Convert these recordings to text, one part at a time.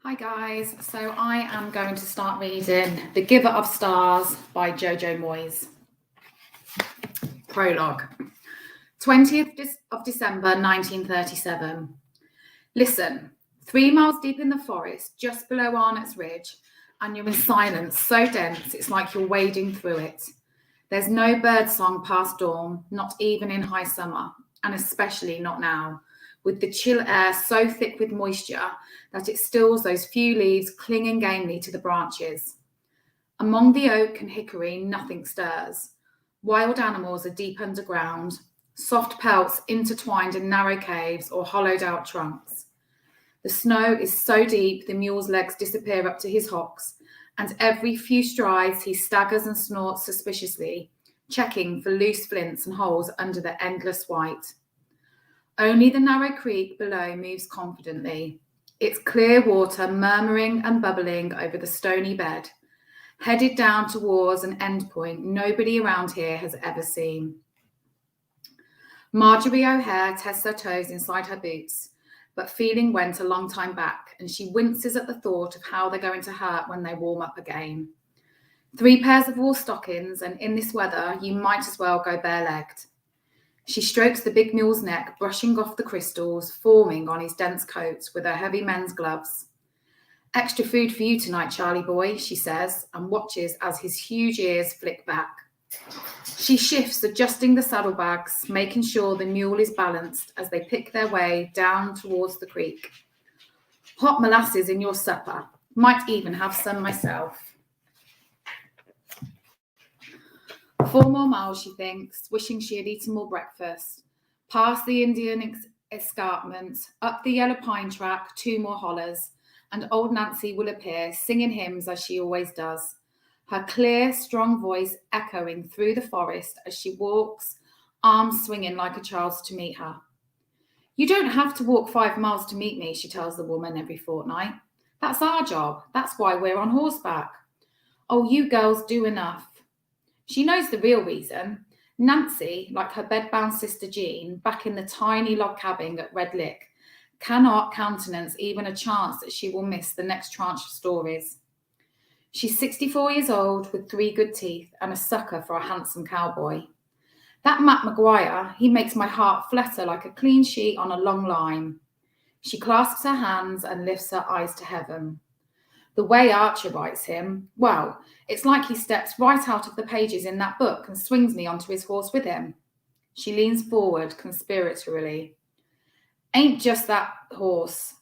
Hi guys, so I am going to start reading The Giver of Stars by Jojo Moyes. Prologue. 20th of December 1937. Listen, 3 miles deep in the forest, just below Arnott's Ridge, and you're in silence so dense it's like you're wading through it. There's no bird song past dawn, not even in high summer, and especially not now, with the chill air so thick with moisture that it stills those few leaves clinging gamely to the branches. Among the oak and hickory, nothing stirs. Wild animals are deep underground, soft pelts intertwined in narrow caves or hollowed out trunks. The snow is so deep the mule's legs disappear up to his hocks, and every few strides he staggers and snorts suspiciously, checking for loose flints and holes under the endless white. Only the narrow creek below moves confidently, its clear water murmuring and bubbling over the stony bed, headed down towards an endpoint nobody around here has ever seen. Marjorie O'Hare tests her toes inside her boots, but feeling went a long time back, and she winces at the thought of how they're going to hurt when they warm up again. 3 pairs of wool stockings, and in this weather, you might as well go bare-legged. She strokes the big mule's neck, brushing off the crystals forming on his dense coat with her heavy men's gloves. Extra food for you tonight, Charlie boy, she says, and watches as his huge ears flick back. She shifts, adjusting the saddlebags, making sure the mule is balanced as they pick their way down towards the creek. Hot molasses in your supper. Might even have some myself. 4 more miles, she thinks, wishing she had eaten more breakfast. Past the Indian escarpment, up the yellow pine track, 2 more hollers, and old Nancy will appear, singing hymns as she always does, her clear, strong voice echoing through the forest as she walks, arms swinging like a child's to meet her. You don't have to walk 5 miles to meet me, she tells the woman every fortnight. That's our job. That's why we're on horseback. Oh, you girls do enough. She knows the real reason. Nancy, like her bedbound sister Jean, back in the tiny log cabin at Red Lick, cannot countenance even a chance that she will miss the next tranche of stories. She's 64 years old with 3 good teeth and a sucker for a handsome cowboy. That Matt Maguire, he makes my heart flutter like a clean sheet on a long line. She clasps her hands and lifts her eyes to heaven. The way Archer writes him, well, it's like he steps right out of the pages in that book and swings me onto his horse with him. She leans forward conspiratorially. Ain't just that horse.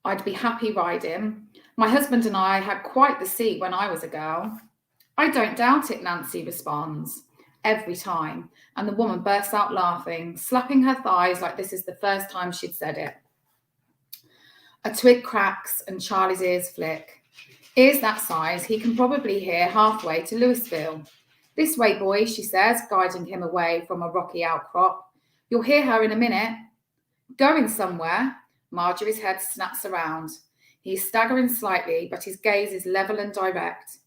I'd be happy riding. My husband and I had quite the seat when I was a girl. I don't doubt it, Nancy responds, every time, and the woman bursts out laughing, slapping her thighs like this is the first time she'd said it. A twig cracks and Charlie's ears flick. Ears that size, he can probably hear halfway to Louisville. This way, boy, she says, guiding him away from a rocky outcrop. You'll hear her in a minute. Going somewhere? Marjorie's head snaps around. He's staggering slightly, but his gaze is level and direct.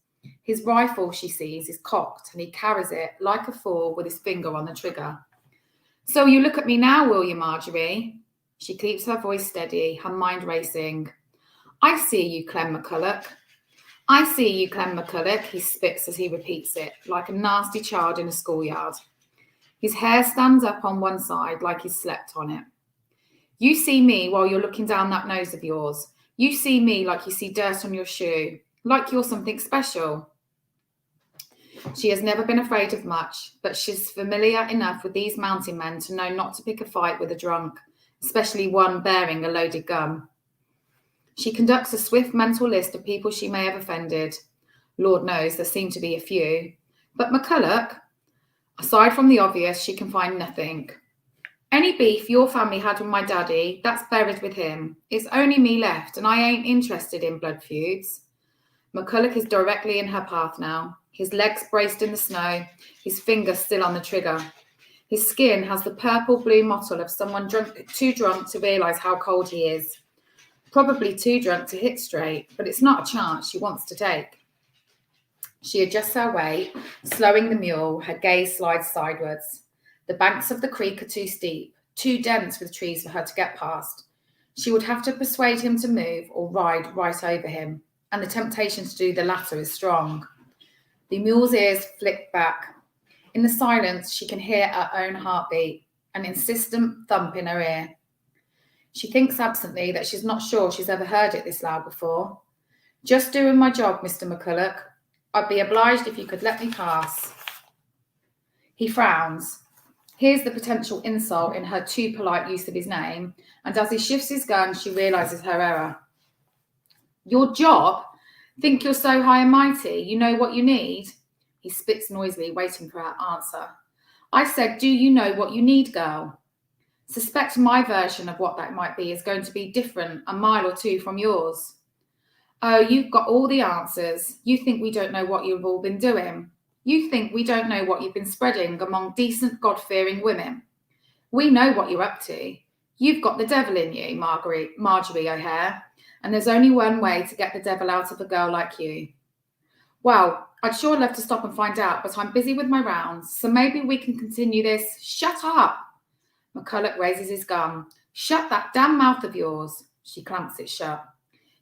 His rifle, she sees, is cocked, and he carries it like a fool with his finger on the trigger. So you look at me now, will you, Marjorie? She keeps her voice steady, her mind racing. I see you, Clem McCulloch. I see you, Clem McCulloch, he spits as he repeats it, like a nasty child in a schoolyard. His hair stands up on one side like he's slept on it. You see me while you're looking down that nose of yours. You see me like you see dirt on your shoe, like you're something special. She has never been afraid of much, but she's familiar enough with these mountain men to know not to pick a fight with a drunk, especially one bearing a loaded gun. She conducts a swift mental list of people she may have offended. Lord knows there seem to be a few. But McCulloch, aside from the obvious, she can find nothing. Any beef your family had with my daddy, that's buried with him. It's only me left, and I ain't interested in blood feuds. McCulloch is directly in her path now, his legs braced in the snow, his fingers still on the trigger. His skin has the purple-blue mottle of someone too drunk to realise how cold he is. Probably too drunk to hit straight, but it's not a chance she wants to take. She adjusts her weight, slowing the mule, her gaze slides sidewards. The banks of the creek are too steep, too dense with trees for her to get past. She would have to persuade him to move or ride right over him, and the temptation to do the latter is strong. The mule's ears flick back. In the silence, she can hear her own heartbeat, an insistent thump in her ear. She thinks absently that she's not sure she's ever heard it this loud before. "Just doing my job, Mr. McCulloch. I'd be obliged if you could let me pass." He frowns. Here's the potential insult in her too polite use of his name, and as he shifts his gun, she realises her error. "Your job? Think you're so high and mighty, you know what you need?" He spits noisily, waiting for her answer. "I said, do you know what you need, girl?" Suspect my version of what that might be is going to be different a mile or two from yours. "Oh, you've got all the answers. You think we don't know what you've all been doing. You think we don't know what you've been spreading among decent, God-fearing women. We know what you're up to. You've got the devil in you, Marjorie O'Hare, and there's only one way to get the devil out of a girl like you." "Well, I'd sure love to stop and find out, but I'm busy with my rounds, so maybe we can continue this." "Shut up!" McCulloch raises his gun. "Shut that damn mouth of yours." She clamps it shut.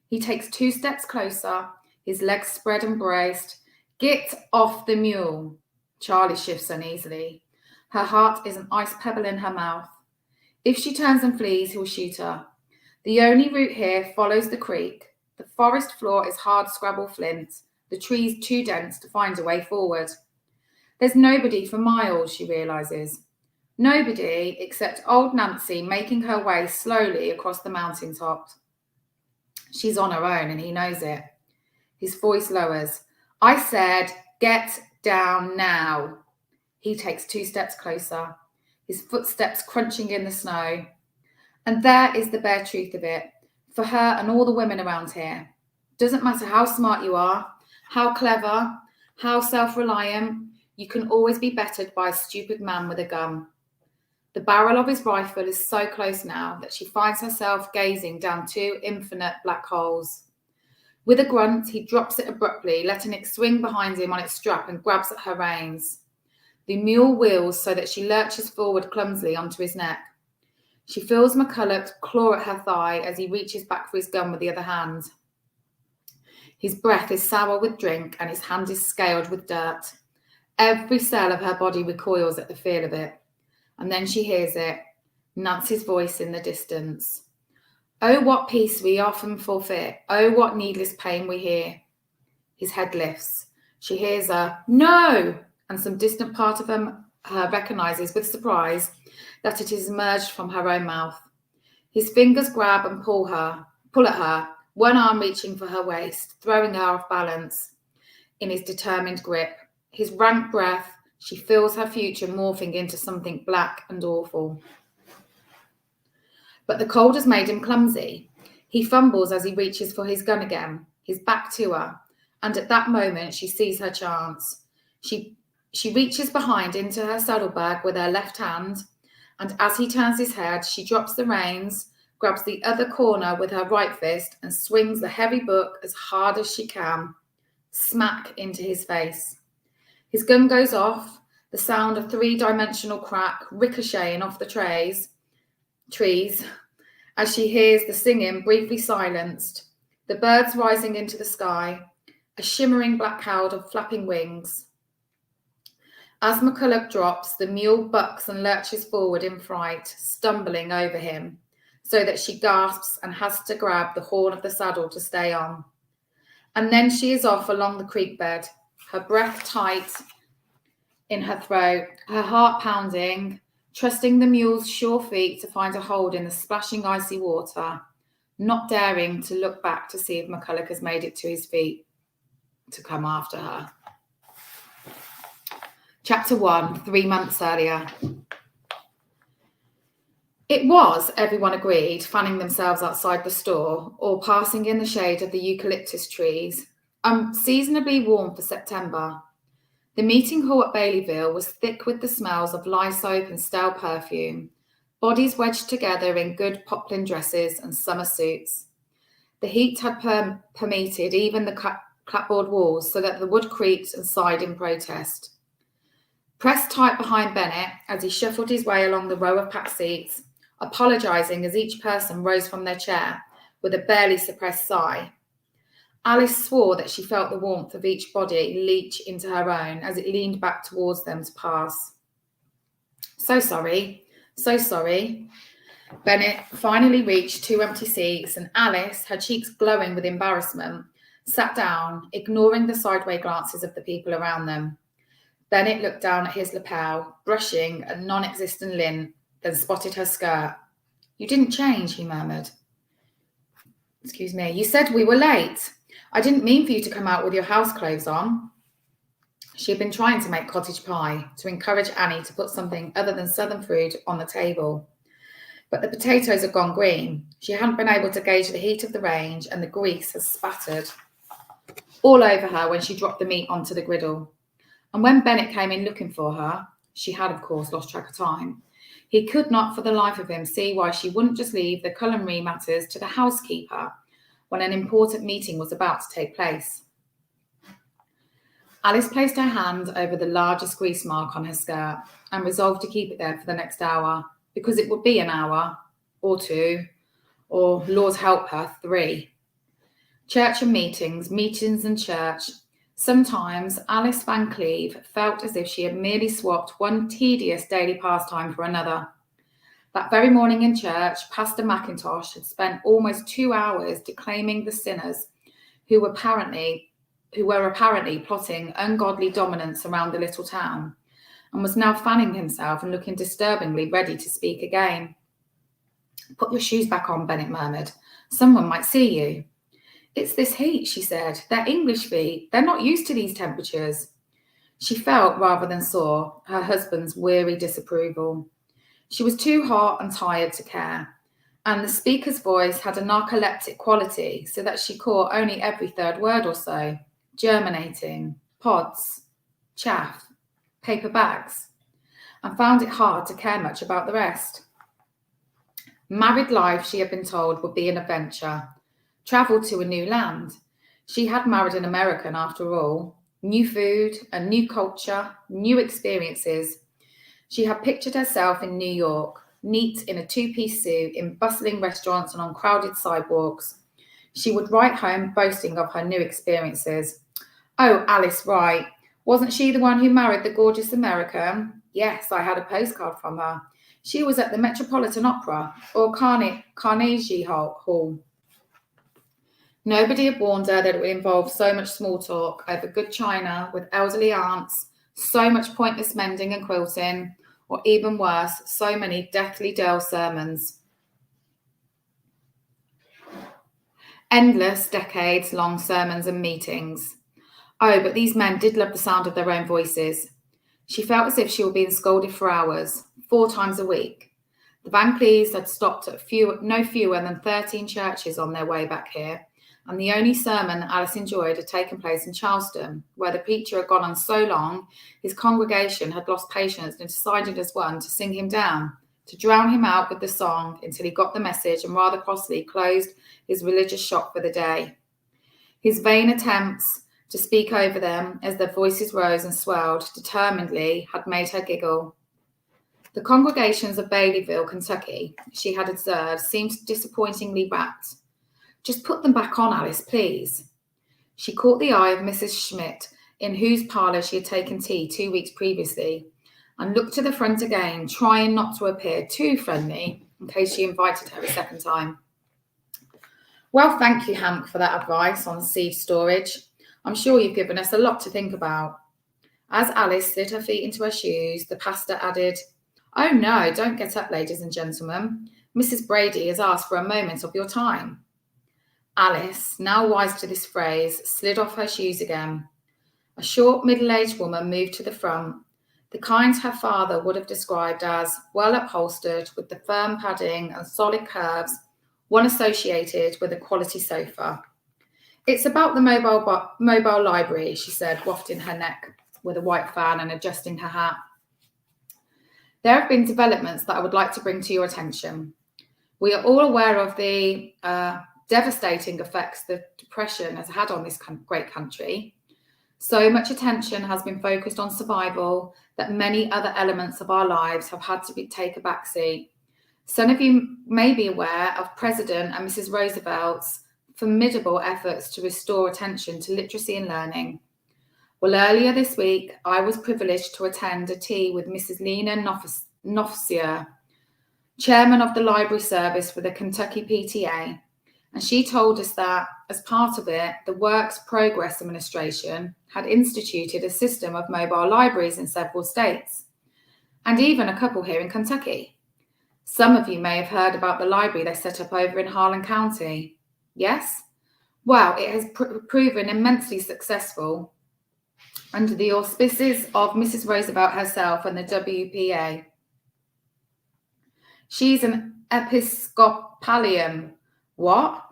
He takes 2 steps closer, his legs spread and braced. "Get off the mule." Charlie shifts uneasily. Her heart is an ice pebble in her mouth. If she turns and flees, he'll shoot her. The only route here follows the creek. The forest floor is hard scrabble flint, the trees too dense to find a way forward. There's nobody for miles, she realises. Nobody except old Nancy making her way slowly across the mountaintop. She's on her own and he knows it. His voice lowers. "I said, get down now." He takes 2 steps closer, his footsteps crunching in the snow. And there is the bare truth of it, for her and all the women around here. Doesn't matter how smart you are, how clever, how self-reliant, you can always be bettered by a stupid man with a gun. The barrel of his rifle is so close now that she finds herself gazing down 2 infinite black holes. With a grunt, he drops it abruptly, letting it swing behind him on its strap and grabs at her reins. The mule wheels so that she lurches forward clumsily onto his neck. She feels McCulloch claw at her thigh as he reaches back for his gun with the other hand. His breath is sour with drink and his hand is scaled with dirt. Every cell of her body recoils at the feel of it. And then she hears it, Nancy's voice in the distance. "Oh, what peace we often forfeit. Oh, what needless pain we hear." His head lifts. She hears a "no," and some distant part of her recognises with surprise that it has emerged from her own mouth. His fingers grab and pull at her, one arm reaching for her waist, throwing her off balance in his determined grip. His rank breath, she feels her future morphing into something black and awful. But the cold has made him clumsy. He fumbles as he reaches for his gun again, his back to her, and at that moment she sees her chance. She reaches behind into her saddlebag with her left hand, and as he turns his head, she drops the reins, grabs the other corner with her right fist, and swings the heavy book as hard as she can, smack into his face. His gun goes off, the sound of 3-dimensional crack ricocheting off the trees, as she hears the singing briefly silenced, the birds rising into the sky, a shimmering black cloud of flapping wings. As McCulloch drops, the mule bucks and lurches forward in fright, stumbling over him, so that she gasps and has to grab the horn of the saddle to stay on. And then she is off along the creek bed, her breath tight in her throat, her heart pounding, trusting the mule's sure feet to find a hold in the splashing icy water, not daring to look back to see if McCulloch has made it to his feet to come after her. Chapter 1, 3 months earlier. It was, everyone agreed, fanning themselves outside the store or passing in the shade of the eucalyptus trees, unseasonably warm for September. The meeting hall at Baileyville was thick with the smells of lye soap and stale perfume, bodies wedged together in good poplin dresses and summer suits. The heat had permeated even the clapboard walls so that the wood creaked and sighed in protest. Pressed tight behind Bennett as he shuffled his way along the row of packed seats, apologising as each person rose from their chair with a barely suppressed sigh. Alice swore that she felt the warmth of each body leach into her own as it leaned back towards them to pass. So sorry, so sorry. Bennett finally reached 2 empty seats, and Alice, her cheeks glowing with embarrassment, sat down, ignoring the sideways glances of the people around them. Bennett looked down at his lapel, brushing a non-existent lint, then spotted her skirt. You didn't change, he murmured. Excuse me, you said we were late. I didn't mean for you to come out with your house clothes on. She had been trying to make cottage pie to encourage Annie to put something other than southern food on the table. But the potatoes had gone green. She hadn't been able to gauge the heat of the range, and the grease had spattered all over her when she dropped the meat onto the griddle. And when Bennett came in looking for her, she had, of course, lost track of time. He could not for the life of him see why she wouldn't just leave the culinary matters to the housekeeper when an important meeting was about to take place. Alice placed her hand over the largest grease mark on her skirt and resolved to keep it there for the next hour, because it would be an hour, or 2, or, Lord help her, 3. Church and meetings and church. Sometimes Alice Van Cleve felt as if she had merely swapped one tedious daily pastime for another. That very morning in church, Pastor McIntosh had spent almost 2 hours declaiming the sinners who were apparently plotting ungodly dominance around the little town, and was now fanning himself and looking disturbingly ready to speak again. Put your shoes back on, Bennett murmured. Someone might see you. It's this heat, she said. They're English feet. They're not used to these temperatures. She felt, rather than saw, her husband's weary disapproval. She was too hot and tired to care, and the speaker's voice had a narcoleptic quality, so that she caught only every third word or so. Germinating, pods, chaff, paper bags, and found it hard to care much about the rest. Married life, she had been told, would be an adventure. Travel to a new land. She had married an American after all. New food, a new culture, new experiences. She had pictured herself in New York, neat in a 2-piece suit, in bustling restaurants and on crowded sidewalks. She would write home boasting of her new experiences. Oh, Alice Wright. Wasn't she the one who married the gorgeous American? Yes, I had a postcard from her. She was at the Metropolitan Opera or Carnegie Hall. Nobody had warned her that it would involve so much small talk over good china with elderly aunts, so much pointless mending and quilting, or even worse, so many deathly dull sermons. Endless, decades-long sermons and meetings. Oh, but these men did love the sound of their own voices. She felt as if she were being scolded for hours, 4 times a week. The Van Cleves had stopped at no fewer than 13 churches on their way back here, and the only sermon Alice enjoyed had taken place in Charleston, where the preacher had gone on so long, his congregation had lost patience and decided as one to sing him down, to drown him out with the song until he got the message and rather crossly closed his religious shop for the day. His vain attempts to speak over them as their voices rose and swelled determinedly had made her giggle. The congregations of Baileyville, Kentucky, she had observed, seemed disappointingly rapt. Just put them back on, Alice, please. She caught the eye of Mrs. Schmidt, in whose parlour she had taken tea 2 weeks previously, and looked to the front again, trying not to appear too friendly in case she invited her a second time. Well, thank you, Hank, for that advice on seed storage. I'm sure you've given us a lot to think about. As Alice slid her feet into her shoes, the pastor added, Oh no, don't get up, ladies and gentlemen. Mrs. Brady has asked for a moment of your time. Alice, now wise to this phrase, slid off her shoes again. A short, middle-aged woman moved to the front, the kind her father would have described as well upholstered, with the firm padding and solid curves, one associated with a quality sofa. It's about the mobile library, she said, wafting her neck with a white fan and adjusting her hat. There have been developments that I would like to bring to your attention. We are all aware of the devastating effects that depression has had on this great country. So much attention has been focused on survival that many other elements of our lives have had to take a backseat. Some of you may be aware of President and Mrs. Roosevelt's formidable efforts to restore attention to literacy and learning. Well, earlier this week, I was privileged to attend a tea with Mrs. Lena Nofsier, chairman of the library service for the Kentucky PTA, and she told us that, as part of it, the Works Progress Administration had instituted a system of mobile libraries in several states, and even a couple here in Kentucky. Some of you may have heard about the library they set up over in Harlan County. Yes? Well, it has proven immensely successful under the auspices of Mrs. Roosevelt herself and the WPA. She's an Episcopalian. What?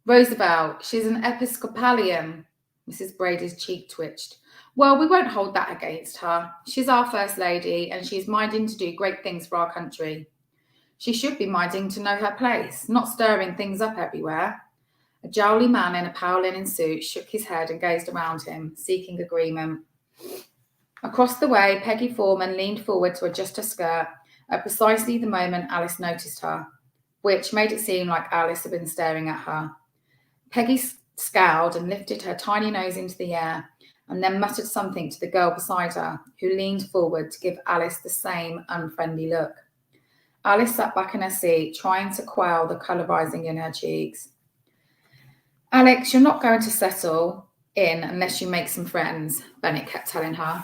Roosevelt, she's an Episcopalian. Mrs. Brady's cheek twitched. Well, we won't hold that against her. She's our First Lady and she's minding to do great things for our country. She should be minding to know her place, not stirring things up everywhere. A jowly man in a pale linen suit shook his head and gazed around him, seeking agreement. Across the way, Peggy Foreman leaned forward to adjust her skirt at precisely the moment Alice noticed her, which made it seem like Alice had been staring at her. Peggy scowled and lifted her tiny nose into the air and then muttered something to the girl beside her, who leaned forward to give Alice the same unfriendly look. Alice sat back in her seat, trying to quell the colour rising in her cheeks. Alex, you're not going to settle in unless you make some friends, Bennett kept telling her,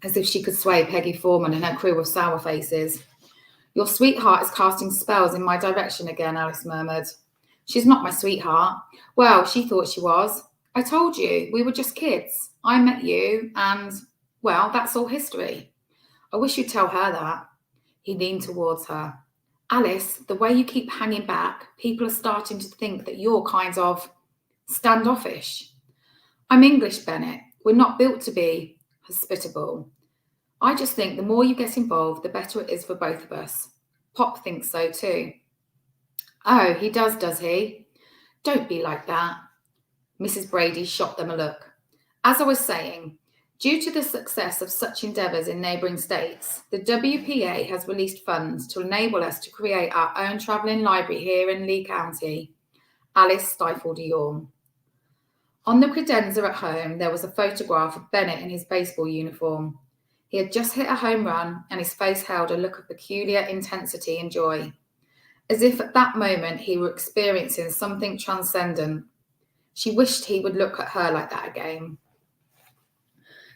as if she could sway Peggy Foreman and her crew of sour faces. Your sweetheart is casting spells in my direction again, Alice murmured. She's not my sweetheart. Well, she thought she was. I told you, we were just kids. I met you and, well, that's all history. I wish you'd tell her that. He leaned towards her. Alice, the way you keep hanging back, people are starting to think that you're kind of standoffish. I'm English, Bennett. We're not built to be hospitable. I just think the more you get involved, the better it is for both of us. Pop thinks so too. Oh, he does he? Don't be like that. Mrs. Brady shot them a look. As I was saying, due to the success of such endeavours in neighbouring states, the WPA has released funds to enable us to create our own travelling library here in Lee County. Alice stifled a yawn. On the credenza at home, there was a photograph of Bennett in his baseball uniform. He had just hit a home run and his face held a look of peculiar intensity and joy, as if at that moment he were experiencing something transcendent. She wished he would look at her like that again.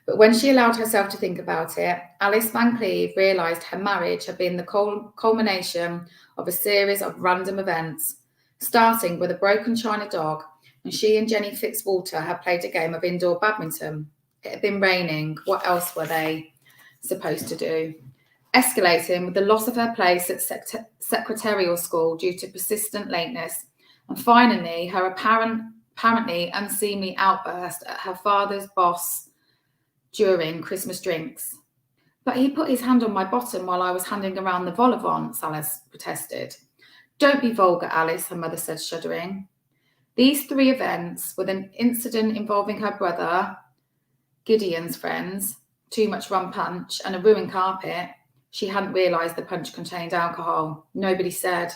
But when she allowed herself to think about it, Alice Van Cleve realised her marriage had been the culmination of a series of random events, starting with a broken china dog, and she and Jenny Fitzwater had played a game of indoor badminton. It had been raining. What else were they supposed to do? Escalating with the loss of her place at secretarial school due to persistent lateness, and finally her apparently unseemly outburst at her father's boss during Christmas drinks. But he put his hand on my bottom while I was handing around the vol au vents, Alice protested. Don't be vulgar, Alice, her mother said, shuddering. These three events, with an incident involving her brother, Gideon's friends, too much rum punch, and a ruined carpet, she hadn't realised the punch contained alcohol. Nobody said.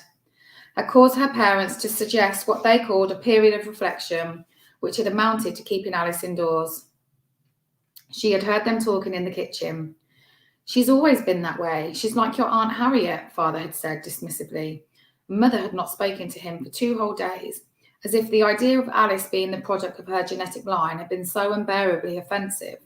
Had caused her parents to suggest what they called a period of reflection, which had amounted to keeping Alice indoors. She had heard them talking in the kitchen. She's always been that way. She's like your Aunt Harriet, Father had said dismissively. Mother had not spoken to him for 2 whole days, as if the idea of Alice being the product of her genetic line had been so unbearably offensive.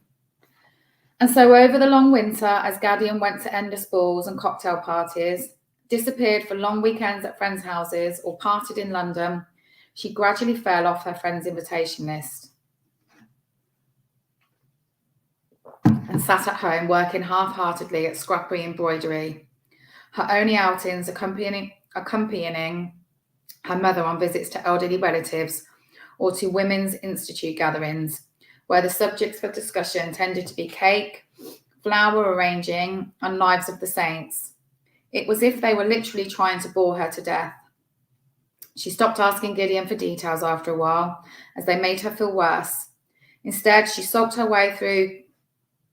And so over the long winter, as Gideon went to endless balls and cocktail parties, disappeared for long weekends at friends' houses, or parted in London, she gradually fell off her friends' invitation list and sat at home working half-heartedly at scrappy embroidery, her only outings accompanying her mother on visits to elderly relatives or to Women's Institute gatherings, where the subjects for discussion tended to be cake, flower arranging, and lives of the saints. It was as if they were literally trying to bore her to death. She stopped asking Gideon for details after a while, as they made her feel worse. Instead, she sulked her way through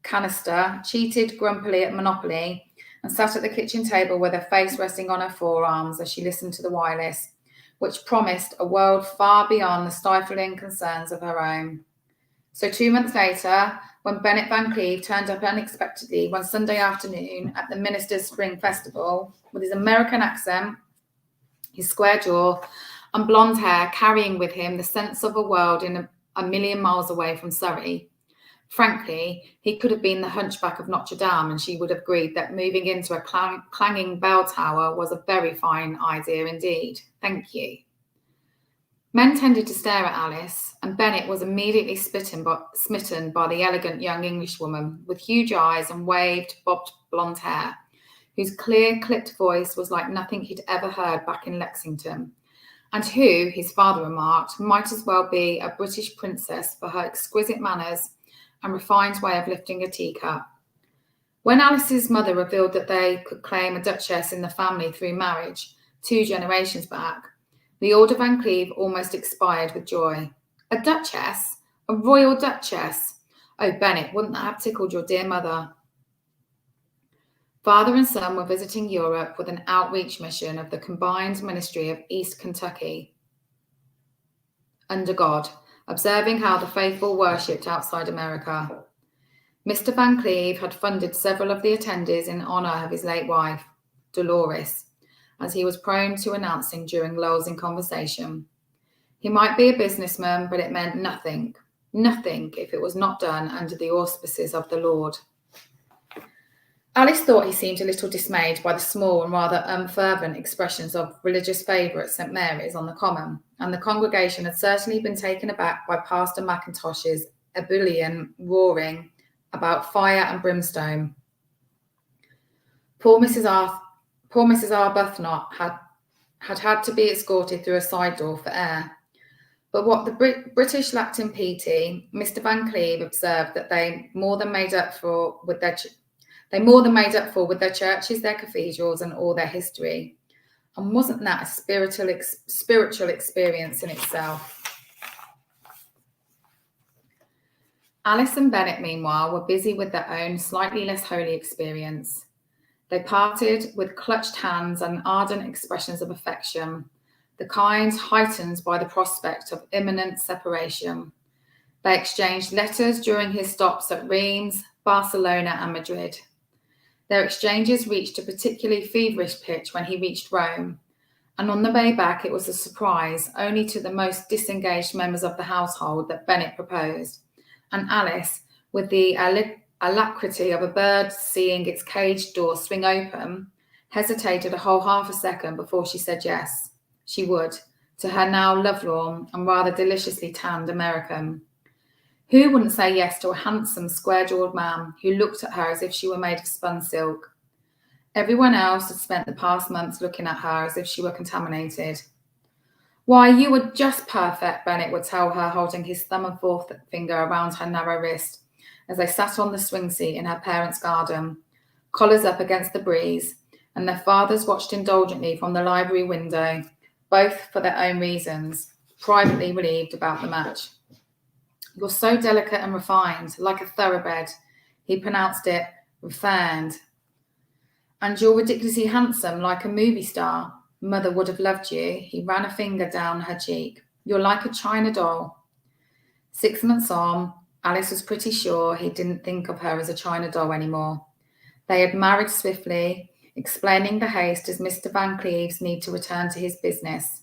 canister, cheated grumpily at Monopoly, and sat at the kitchen table with her face resting on her forearms as she listened to the wireless, which promised a world far beyond the stifling concerns of her own. So 2 months later, when Bennett Van Cleve turned up unexpectedly one Sunday afternoon at the Minister's Spring Festival with his American accent, his square jaw, and blonde hair, carrying with him the sense of a world in a million miles away from Surrey. Frankly, he could have been the Hunchback of Notre Dame, and she would have agreed that moving into a clanging bell tower was a very fine idea indeed. Thank you. Men tended to stare at Alice, and Bennett was immediately smitten by the elegant young Englishwoman with huge eyes and waved, bobbed blonde hair, whose clear, clipped voice was like nothing he'd ever heard back in Lexington, and who, his father remarked, might as well be a British princess for her exquisite manners and refined way of lifting a teacup. When Alice's mother revealed that they could claim a duchess in the family through marriage 2 generations back, the Order Van Cleve almost expired with joy. A duchess? A royal duchess? Oh, Bennett, wouldn't that have tickled your dear mother? Father and son were visiting Europe with an outreach mission of the combined ministry of East Kentucky under God, observing how the faithful worshipped outside America. Mr. Van Cleve had funded several of the attendees in honour of his late wife, Dolores, as he was prone to announcing during lulls in conversation. He might be a businessman, but it meant nothing if it was not done under the auspices of the Lord. Alice thought he seemed a little dismayed by the small and rather unfervent expressions of religious favour at St. Mary's on the Common, and the congregation had certainly been taken aback by Pastor Mackintosh's ebullient roaring about fire and brimstone. Poor Mrs. Arbuthnot had to be escorted through a side door for air. But what the British lacked in piety, Mr. Van Cleve observed that they more than made up for with their churches, their cathedrals, and all their history. And wasn't that a spiritual experience in itself? Alice and Bennett, meanwhile, were busy with their own slightly less holy experience. They parted with clutched hands and ardent expressions of affection, the kind heightened by the prospect of imminent separation. They exchanged letters during his stops at Reims, Barcelona, and Madrid. Their exchanges reached a particularly feverish pitch when he reached Rome, and on the way back it was a surprise only to the most disengaged members of the household that Bennett proposed, and Alice, with the alacrity of a bird seeing its cage door swing open, hesitated a whole half a second before she said yes, she would, to her now lovelorn and rather deliciously tanned American. Who wouldn't say yes to a handsome, square-jawed man who looked at her as if she were made of spun silk? Everyone else had spent the past months looking at her as if she were contaminated. Why, you were just perfect, Bennett would tell her, holding his thumb and forefinger around her narrow wrist as they sat on the swing seat in her parents' garden, collars up against the breeze, and their fathers watched indulgently from the library window, both for their own reasons, privately relieved about the match. You're so delicate and refined, like a thoroughbred. He pronounced it refined. And you're ridiculously handsome, like a movie star. Mother would have loved you. He ran a finger down her cheek. You're like a china doll. 6 months on, Alice was pretty sure he didn't think of her as a china doll anymore. They had married swiftly, explaining the haste as Mr. Van Cleve's need to return to his business.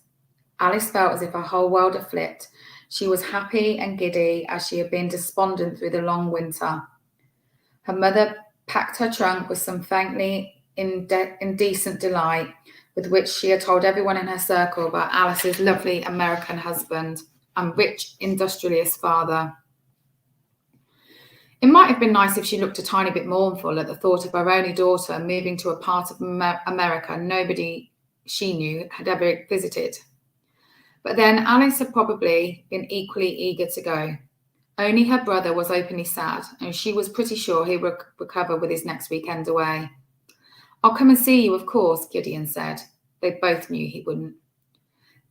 Alice felt as if her whole world had flipped. She was happy and giddy as she had been despondent through the long winter. Her mother packed her trunk with some faintly indecent delight, with which she had told everyone in her circle about Alice's lovely American husband and rich industrialist father. It might have been nice if she looked a tiny bit mournful at the thought of her only daughter moving to a part of America nobody she knew had ever visited. But then Alice had probably been equally eager to go. Only her brother was openly sad, and she was pretty sure he would recover with his next weekend away. I'll come and see you, of course, Gideon said. They both knew he wouldn't.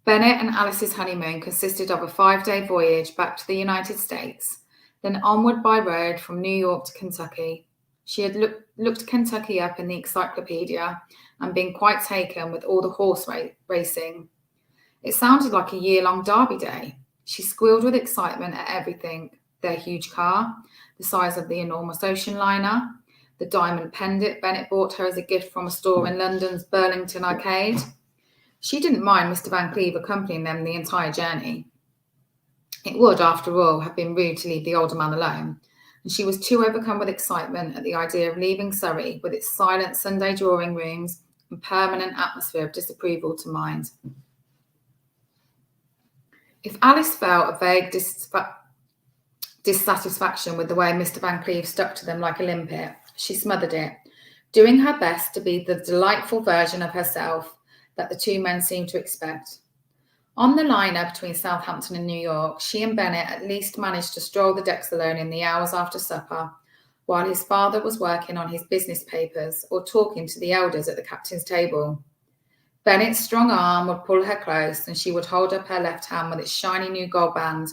Bennett and Alice's honeymoon consisted of a 5-day voyage back to the United States, then onward by road from New York to Kentucky. She had looked Kentucky up in the encyclopedia and been quite taken with all the horse racing. It sounded like a year-long Derby day. She squealed with excitement at everything: their huge car, the size of the enormous ocean liner, the diamond pendant Bennett bought her as a gift from a store in London's Burlington Arcade. She didn't mind Mr. Van Cleve accompanying them the entire journey. It would, after all, have been rude to leave the older man alone, and she was too overcome with excitement at the idea of leaving Surrey with its silent Sunday drawing rooms and permanent atmosphere of disapproval to mind. If Alice felt a vague dissatisfaction with the way Mr. Van Cleve stuck to them like a limpet, she smothered it, doing her best to be the delightful version of herself that the two men seemed to expect. On the liner between Southampton and New York, she and Bennett at least managed to stroll the decks alone in the hours after supper, while his father was working on his business papers or talking to the elders at the captain's table. Bennett's strong arm would pull her close, and she would hold up her left hand with its shiny new gold band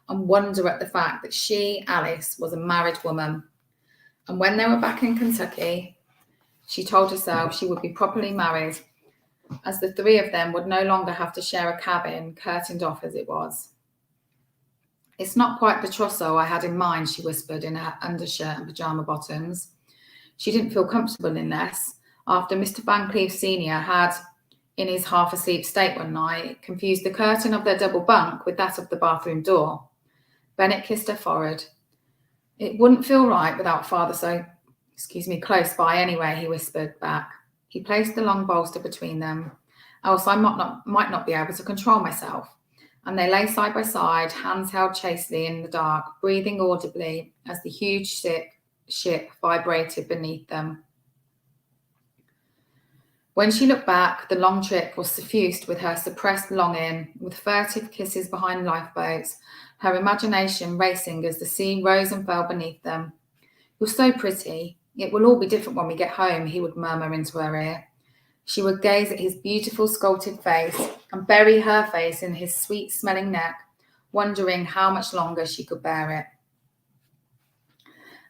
and wonder at the fact that she, Alice, was a married woman. And when they were back in Kentucky, she told herself she would be properly married, as the three of them would no longer have to share a cabin, curtained off as it was. "It's not quite the trousseau I had in mind," she whispered in her undershirt and pyjama bottoms. She didn't feel comfortable in less, after Mr. Van Cleve Sr. had, in his half-asleep state one night, confused the curtain of their double bunk with that of the bathroom door. Bennett kissed her forehead. "It wouldn't feel right without father close by anyway," he whispered back. He placed the long bolster between them, "else I might not be able to control myself." And they lay side by side, hands held chastely in the dark, breathing audibly as the huge ship vibrated beneath them. When she looked back, the long trip was suffused with her suppressed longing, with furtive kisses behind lifeboats, her imagination racing as the sea rose and fell beneath them. "You're so pretty. It will all be different when we get home," he would murmur into her ear. She would gaze at his beautiful sculpted face and bury her face in his sweet-smelling neck, wondering how much longer she could bear it.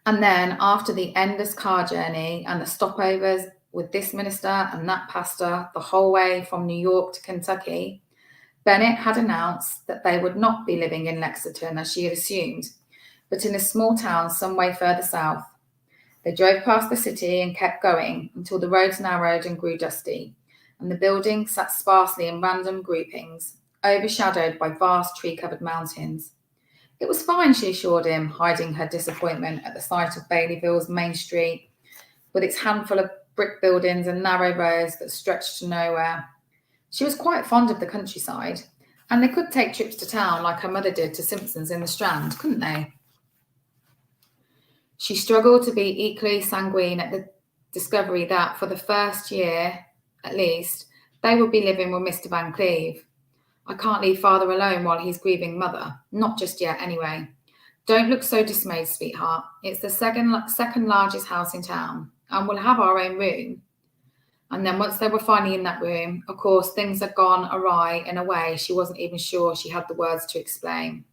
And then, after the endless car journey and the stopovers with this minister and that pastor the whole way from New York to Kentucky, Bennett had announced that they would not be living in Lexington as she had assumed, but in a small town some way further south. They drove past the city and kept going until the roads narrowed and grew dusty, and the buildings sat sparsely in random groupings, overshadowed by vast tree-covered mountains. It was fine, she assured him, hiding her disappointment at the sight of Baileyville's Main Street, with its handful of brick buildings and narrow roads that stretched to nowhere. She was quite fond of the countryside, and they could take trips to town like her mother did to Simpson's in the Strand, couldn't they? She struggled to be equally sanguine at the discovery that, for the first year, at least, they would be living with Mr. Van Cleve. "I can't leave father alone while he's grieving mother. Not just yet, anyway. Don't look so dismayed, sweetheart. It's the second largest house in town, and we'll have our own room." And then once they were finally in that room, of course, things had gone awry in a way she wasn't even sure she had the words to explain.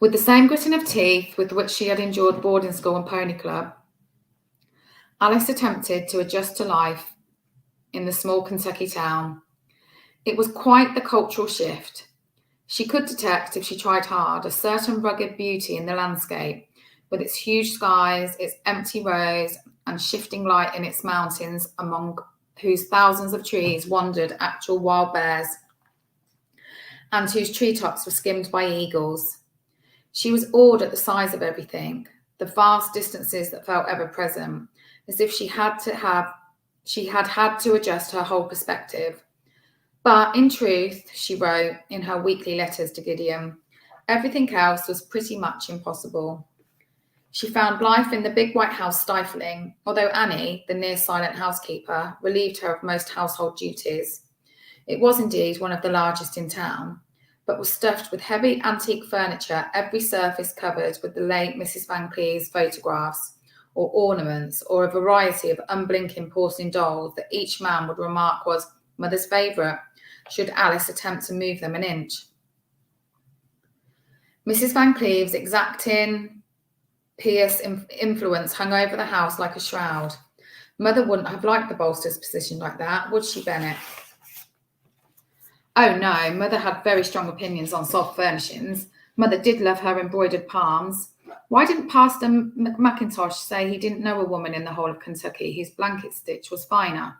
With the same gritting of teeth with which she had endured boarding school and pony club, Alice attempted to adjust to life in the small Kentucky town. It was quite the cultural shift. She could detect, if she tried hard, a certain rugged beauty in the landscape, with its huge skies, its empty roads, and shifting light in its mountains, among whose thousands of trees wandered actual wild bears, and whose treetops were skimmed by eagles. She was awed at the size of everything, the vast distances that felt ever present, as if she had had to adjust her whole perspective. But in truth, she wrote in her weekly letters to Gideon, everything else was pretty much impossible. She found life in the big white house stifling, although Annie, the near-silent housekeeper, relieved her of most household duties. It was indeed one of the largest in town, but was stuffed with heavy antique furniture, every surface covered with the late Mrs. Van Cleve's photographs or ornaments, or a variety of unblinking porcelain dolls that each man would remark was mother's favourite, should Alice attempt to move them an inch. Mrs. Van Cleve's exacting, pious influence hung over the house like a shroud. Mother wouldn't have liked the Bolsters' position like that, would she, Bennett? Oh no, Mother had very strong opinions on soft furnishings. Mother did love her embroidered palms. Why didn't Pastor McIntosh say he didn't know a woman in the whole of Kentucky whose blanket stitch was finer?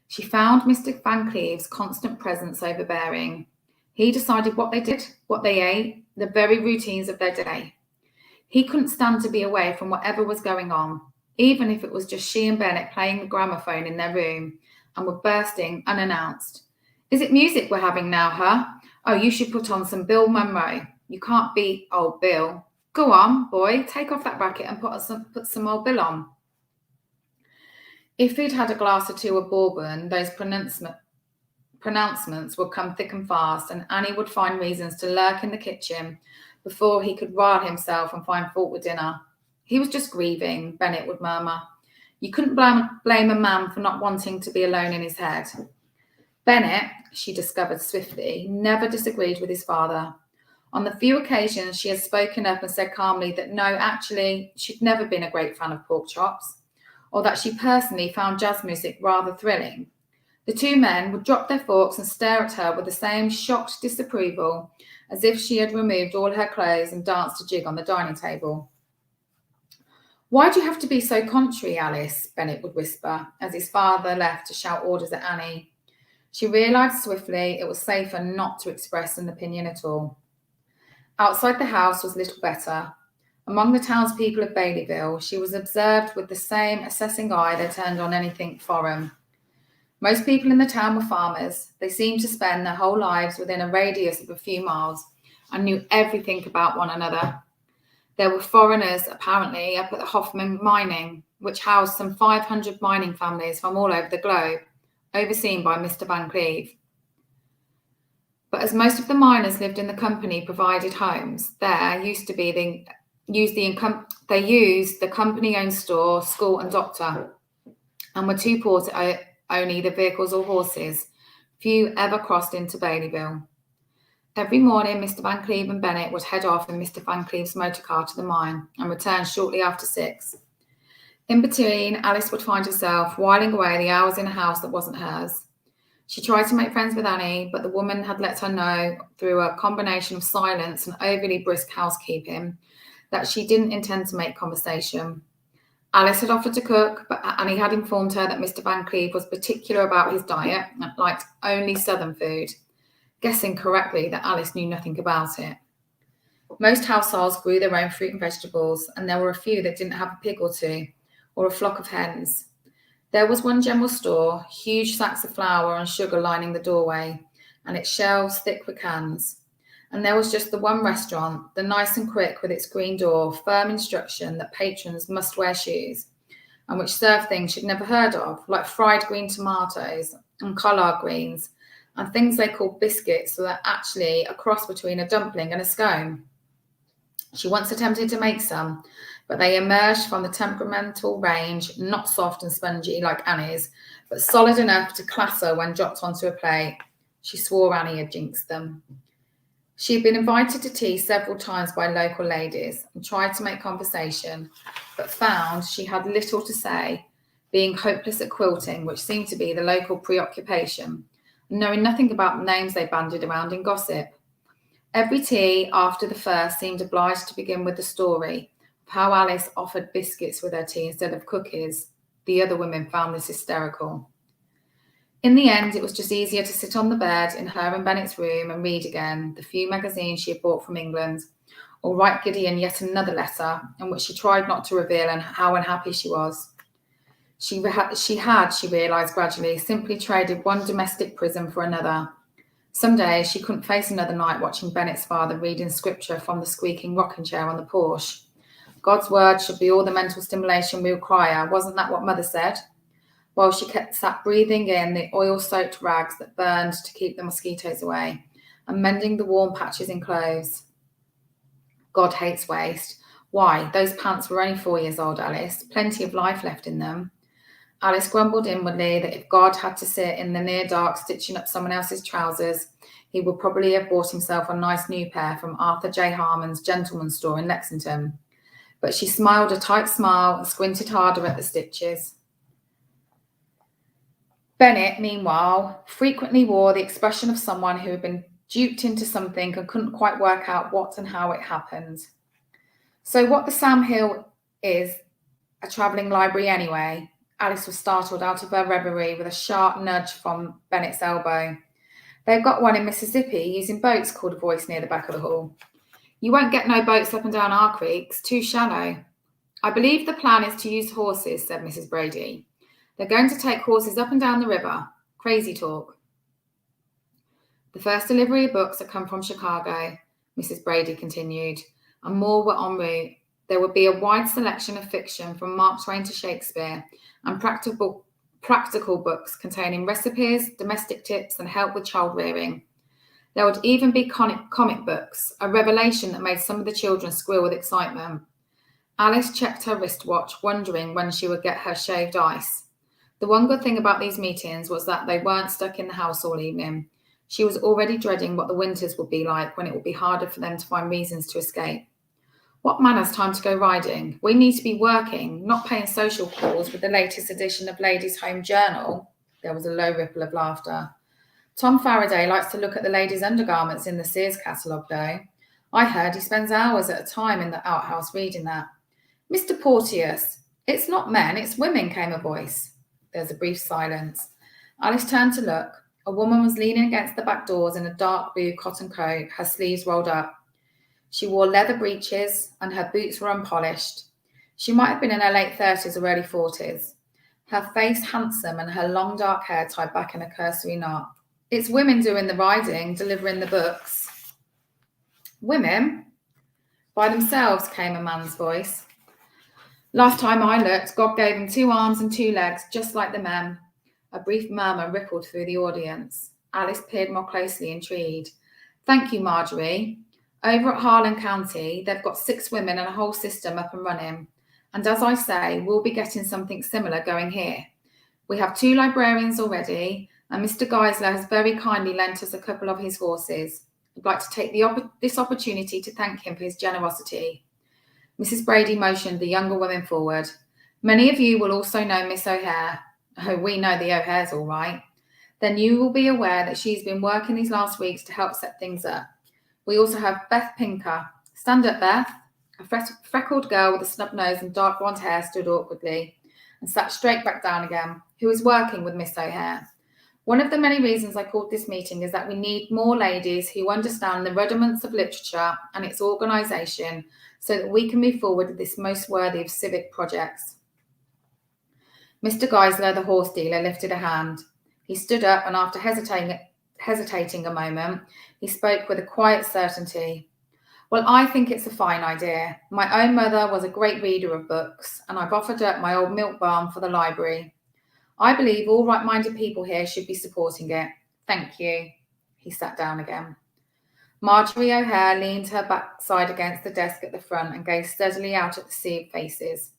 She found Mr. Van Cleve's constant presence overbearing. He decided what they did, what they ate, the very routines of their day. He couldn't stand to be away from whatever was going on, even if it was just she and Bennett playing the gramophone in their room and were bursting unannounced. Is it music we're having now, huh? Oh, you should put on some Bill Monroe. You can't beat old Bill. Go on, boy, take off that racket and put some old Bill on. If he'd had a glass or two of bourbon, those pronouncements would come thick and fast, and Annie would find reasons to lurk in the kitchen before he could rile himself and find fault with dinner. He was just grieving, Bennett would murmur. You couldn't blame a man for not wanting to be alone in his head. Bennett, she discovered swiftly, never disagreed with his father. On the few occasions she had spoken up and said calmly that no, actually, she'd never been a great fan of pork chops, or that she personally found jazz music rather thrilling. The two men would drop their forks and stare at her with the same shocked disapproval as if she had removed all her clothes and danced a jig on the dining table. Why do you have to be so contrary, Alice? Bennett would whisper as his father left to shout orders at Annie. She realised swiftly it was safer not to express an opinion at all. Outside the house was little better. Among the townspeople of Baileyville, she was observed with the same assessing eye they turned on anything foreign. Most people in the town were farmers. They seemed to spend their whole lives within a radius of a few miles and knew everything about one another. There were foreigners, apparently, up at the Hoffman Mining, which housed some 500 mining families from all over the globe, overseen by Mr. Van Cleve. But as most of the miners lived in the company-provided homes, they used the company-owned store, school and doctor, and were too poor to own either vehicles or horses. Few ever crossed into Baileyville. Every morning, Mr. Van Cleve and Bennett would head off in Mr. Van Cleve's motor car to the mine and return shortly after 6. In between, Alice would find herself whiling away the hours in a house that wasn't hers. She tried to make friends with Annie, but the woman had let her know through a combination of silence and overly brisk housekeeping that she didn't intend to make conversation. Alice had offered to cook, but Annie had informed her that Mr. Van Cleve was particular about his diet and liked only southern food, guessing correctly that Alice knew nothing about it. Most households grew their own fruit and vegetables, and there were a few that didn't have a pig or two, or a flock of hens. There was one general store, huge sacks of flour and sugar lining the doorway, and its shelves thick with cans. And there was just the one restaurant, the nice and quick with its green door, firm instruction that patrons must wear shoes, and which served things she'd never heard of, like fried green tomatoes and collard greens, and things they called biscuits that are actually a cross between a dumpling and a scone. She once attempted to make some, but they emerged from the temperamental range, not soft and spongy like Annie's, but solid enough to clatter when dropped onto a plate. She swore Annie had jinxed them. She had been invited to tea several times by local ladies and tried to make conversation, but found she had little to say, being hopeless at quilting, which seemed to be the local preoccupation, and knowing nothing about the names they bandied around in gossip. Every tea after the first seemed obliged to begin with the story of how Alice offered biscuits with her tea instead of cookies. The other women found this hysterical. In the end, it was just easier to sit on the bed in her and Bennett's room and read again the few magazines she had brought from England, or write Gideon yet another letter in which she tried not to reveal how unhappy she was. She realised gradually, simply traded one domestic prison for another. Some days she couldn't face another night watching Bennett's father reading scripture from the squeaking rocking chair on the porch. God's word should be all the mental stimulation we require. Wasn't that what Mother said? While she sat breathing in the oil-soaked rags that burned to keep the mosquitoes away and mending the warm patches in clothes. God hates waste. Why, those pants were only 4 years old, Alice. Plenty of life left in them. Alice grumbled inwardly that if God had to sit in the near dark stitching up someone else's trousers, he would probably have bought himself a nice new pair from Arthur J. Harmon's gentleman's store in Lexington. But she smiled a tight smile and squinted harder at the stitches. Bennett, meanwhile, frequently wore the expression of someone who had been duped into something and couldn't quite work out what and how it happened. So what the Sam Hill is a travelling library anyway? Alice was startled out of her reverie with a sharp nudge from Bennett's elbow. They've got one in Mississippi using boats, called a voice near the back of the hall. You won't get no boats up and down our creeks, too shallow. I believe the plan is to use horses, said Mrs. Brady. They're going to take horses up and down the river. Crazy talk. The first delivery of books had come from Chicago, Mrs. Brady continued, and more were en route. There would be a wide selection of fiction from Mark Twain to Shakespeare and practical books containing recipes, domestic tips, and help with child rearing. There would even be comic books, a revelation that made some of the children squeal with excitement. Alice checked her wristwatch, wondering when she would get her shaved ice. The one good thing about these meetings was that they weren't stuck in the house all evening. She was already dreading what the winters would be like when it would be harder for them to find reasons to escape. What manners time to go riding? We need to be working, not paying social calls with the latest edition of Ladies' Home Journal. There was a low ripple of laughter. Tom Faraday likes to look at the ladies' undergarments in the Sears catalogue, though. I heard he spends hours at a time in the outhouse reading that. Mr. Porteous, it's not men, it's women, came a voice. There was a brief silence. Alice turned to look. A woman was leaning against the back doors in a dark blue cotton coat, her sleeves rolled up. She wore leather breeches and her boots were unpolished. She might have been in her late 30s or early 40s. Her face handsome and her long dark hair tied back in a cursory knot. It's women doing the riding, delivering the books. Women? By themselves, came a man's voice. Last time I looked, God gave them 2 arms and 2 legs, just like the men. A brief murmur rippled through the audience. Alice peered more closely, intrigued. Thank you, Marjorie. Over at Harlan County, they've got 6 women and a whole system up and running. And as I say, we'll be getting something similar going here. We have 2 librarians already, and Mr. Geisler has very kindly lent us a couple of his horses. I'd like to take this opportunity to thank him for his generosity. Mrs. Brady motioned the younger women forward. Many of you will also know Miss O'Hare. Oh, we know the O'Hares all right. Then you will be aware that she's been working these last weeks to help set things up. We also have Beth Pinker. Stand up, Beth. A freckled girl with a snub nose and dark blonde hair stood awkwardly and sat straight back down again, who is working with Miss O'Hare. One of the many reasons I called this meeting is that we need more ladies who understand the rudiments of literature and its organisation so that we can move forward with this most worthy of civic projects. Mr. Geisler, the horse dealer, lifted a hand. He stood up and after hesitating a moment, he spoke with a quiet certainty. Well, I think it's a fine idea. My own mother was a great reader of books, and I've offered up my old milk barn for the library. I believe all right-minded people here should be supporting it. Thank you. He sat down again. Marjorie O'Hare leaned her backside against the desk at the front and gazed steadily out at the sea of faces.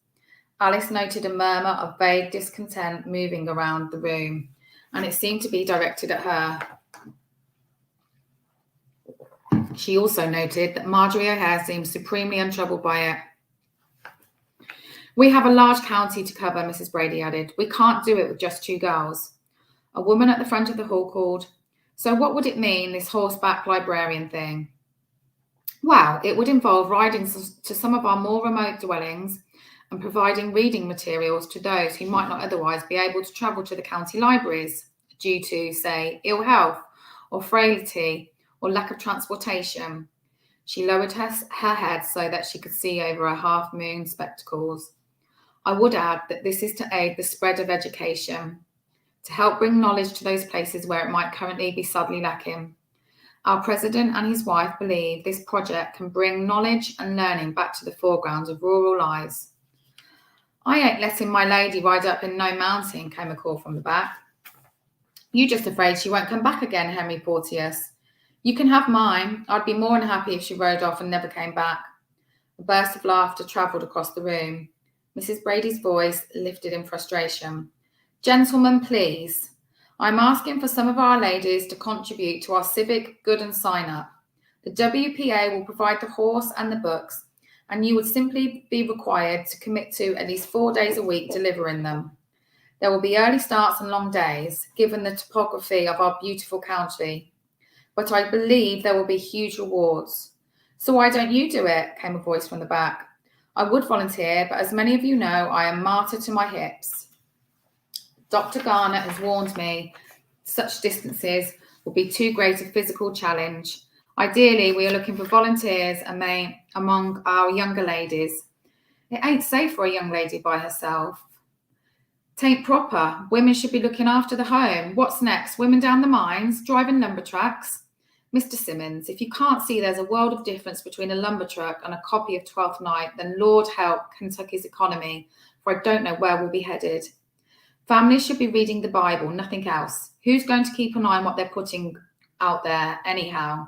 Alice noted a murmur of vague discontent moving around the room, and it seemed to be directed at her. She also noted that Marjorie O'Hare seemed supremely untroubled by it. We have a large county to cover, Mrs. Brady added. We can't do it with just 2 girls. A woman at the front of the hall called, so what would it mean, this horseback librarian thing? Well, it would involve riding to some of our more remote dwellings and providing reading materials to those who might not otherwise be able to travel to the county libraries due to, say, ill health or frailty or lack of transportation. She lowered her head so that she could see over her half-moon spectacles. I would add that this is to aid the spread of education, to help bring knowledge to those places where it might currently be sadly lacking. Our president and his wife believe this project can bring knowledge and learning back to the foreground of rural lives. I ain't letting my lady ride up in no mountain, came a call from the back. You just afraid she won't come back again, Henry Porteous. You can have mine. I'd be more than happy if she rode off and never came back. A burst of laughter travelled across the room. Mrs. Brady's voice lifted in frustration. Gentlemen, please. I'm asking for some of our ladies to contribute to our civic good and sign up. The WPA will provide the horse and the books, and you would simply be required to commit to at least 4 days a week delivering them. There will be early starts and long days, given the topography of our beautiful county. But I believe there will be huge rewards. So why don't you do it? Came a voice from the back. I would volunteer, but as many of you know, I am martyr to my hips. Dr. Garner has warned me such distances will be too great a physical challenge. Ideally, we are looking for volunteers among our younger ladies. It ain't safe for a young lady by herself. Tain't proper. Women should be looking after the home. What's next? Women down the mines, driving lumber trucks? Mr. Simmons, if you can't see there's a world of difference between a lumber truck and a copy of Twelfth Night, then Lord help Kentucky's economy, for I don't know where we'll be headed. Families should be reading the Bible, nothing else. Who's going to keep an eye on what they're putting out there anyhow?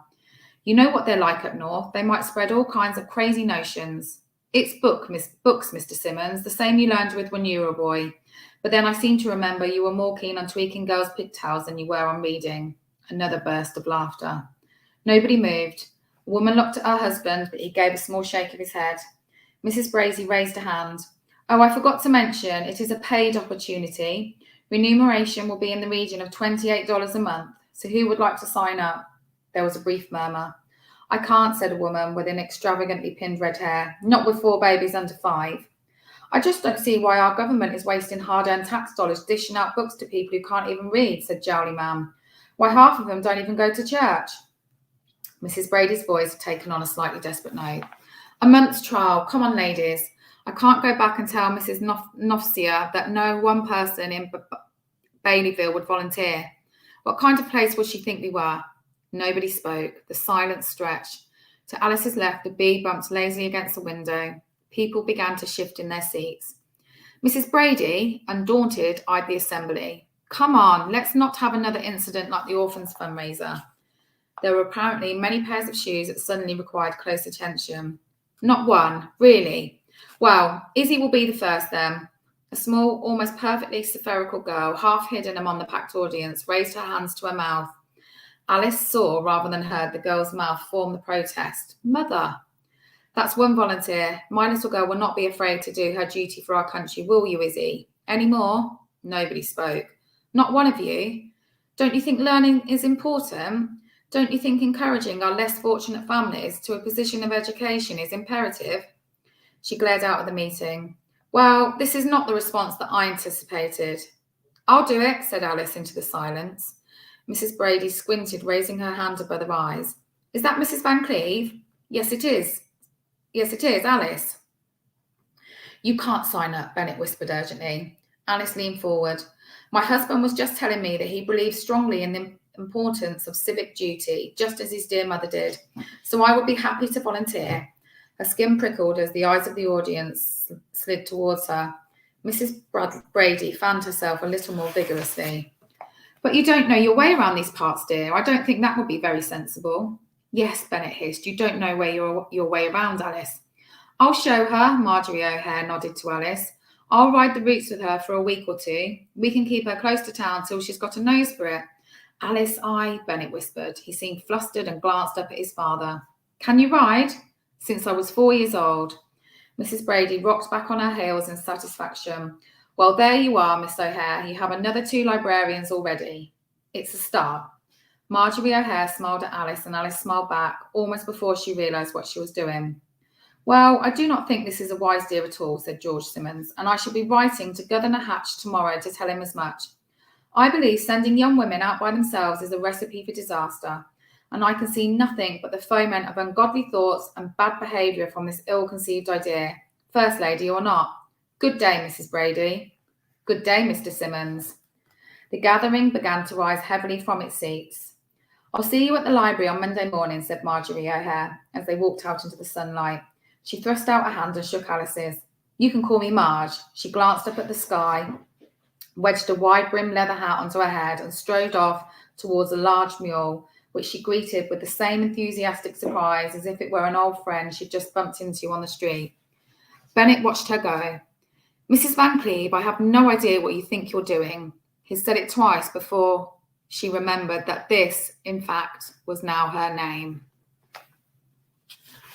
You know what they're like up north. They might spread all kinds of crazy notions. It's books, Mr. Simmons, the same you learned with when you were a boy. But then I seem to remember you were more keen on tweaking girls' pigtails than you were on reading. Another burst of laughter. Nobody moved. A woman looked at her husband, but he gave a small shake of his head. Mrs. Brazy raised a hand. Oh, I forgot to mention, it is a paid opportunity. Remuneration will be in the region of $28 a month. So who would like to sign up? There was a brief murmur. I can't, said a woman with an extravagantly pinned red hair, not with 4 babies under 5. I just don't see why our government is wasting hard-earned tax dollars dishing out books to people who can't even read, said Jowly Man. Why, half of them don't even go to church. Mrs. Brady's voice had taken on a slightly desperate note. A month's trial. Come on, ladies. I can't go back and tell Mrs. Nofsia that no one person in Baileyville would volunteer. What kind of place would she think we were? Nobody spoke. The silence stretched. To Alice's left, the bee bumped lazily against the window. People began to shift in their seats. Mrs. Brady, undaunted, eyed the assembly. Come on, let's not have another incident like the orphans' fundraiser. There were apparently many pairs of shoes that suddenly required close attention. Not one, really. Well, Izzy will be the first then. A small, almost perfectly spherical girl, half hidden among the packed audience, raised her hands to her mouth. Alice saw, rather than heard, the girl's mouth form the protest. Mother. That's one volunteer. My little girl will not be afraid to do her duty for our country, will you, Izzy? Any more? Nobody spoke. Not one of you? Don't you think learning is important? Don't you think encouraging our less fortunate families to a position of education is imperative? She glared out at the meeting. Well, this is not the response that I anticipated. I'll do it, said Alice into the silence. Mrs. Brady squinted, raising her hand above her eyes. Is that Mrs. Van Cleve? Yes, it is. Yes, it is, Alice. You can't sign up, Bennett whispered urgently. Alice leaned forward. My husband was just telling me that he believes strongly in the importance of civic duty, just as his dear mother did. So I would be happy to volunteer. Her skin prickled as the eyes of the audience slid towards her. Mrs. Brady fanned herself a little more vigorously. But you don't know your way around these parts, dear. I don't think that would be very sensible. Yes, Bennett hissed. You don't know your way around, Alice. I'll show her, Marjorie O'Hare nodded to Alice. I'll ride the routes with her for a week or 2. We can keep her close to town till she's got a nose for it. Alice, Bennett whispered. He seemed flustered and glanced up at his father. Can you ride? Since I was 4 years old. Mrs. Brady rocked back on her heels in satisfaction. Well, there you are, Miss O'Hare. You have another 2 librarians already. It's a start. Marjorie O'Hare smiled at Alice, and Alice smiled back, almost before she realised what she was doing. Well, I do not think this is a wise dear at all, said George Simmons, and I shall be writing to Governor Hatch tomorrow to tell him as much. I believe sending young women out by themselves is a recipe for disaster, and I can see nothing but the foment of ungodly thoughts and bad behaviour from this ill-conceived idea, First Lady or not. Good day, Mrs. Brady. Good day, Mr. Simmons. The gathering began to rise heavily from its seats. I'll see you at the library on Monday morning, said Marjorie O'Hare, as they walked out into the sunlight. She thrust out a hand and shook Alice's. You can call me Marge. She glanced up at the sky, wedged a wide-brimmed leather hat onto her head, and strode off towards a large mule, which she greeted with the same enthusiastic surprise as if it were an old friend she'd just bumped into on the street. Bennett watched her go. Mrs. Van Cleve, I have no idea what you think you're doing. He said it twice before she remembered that this, in fact, was now her name.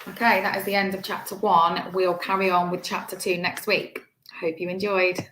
Okay, that is the end of chapter 1. We'll carry on with chapter 2 next week. Hope you enjoyed.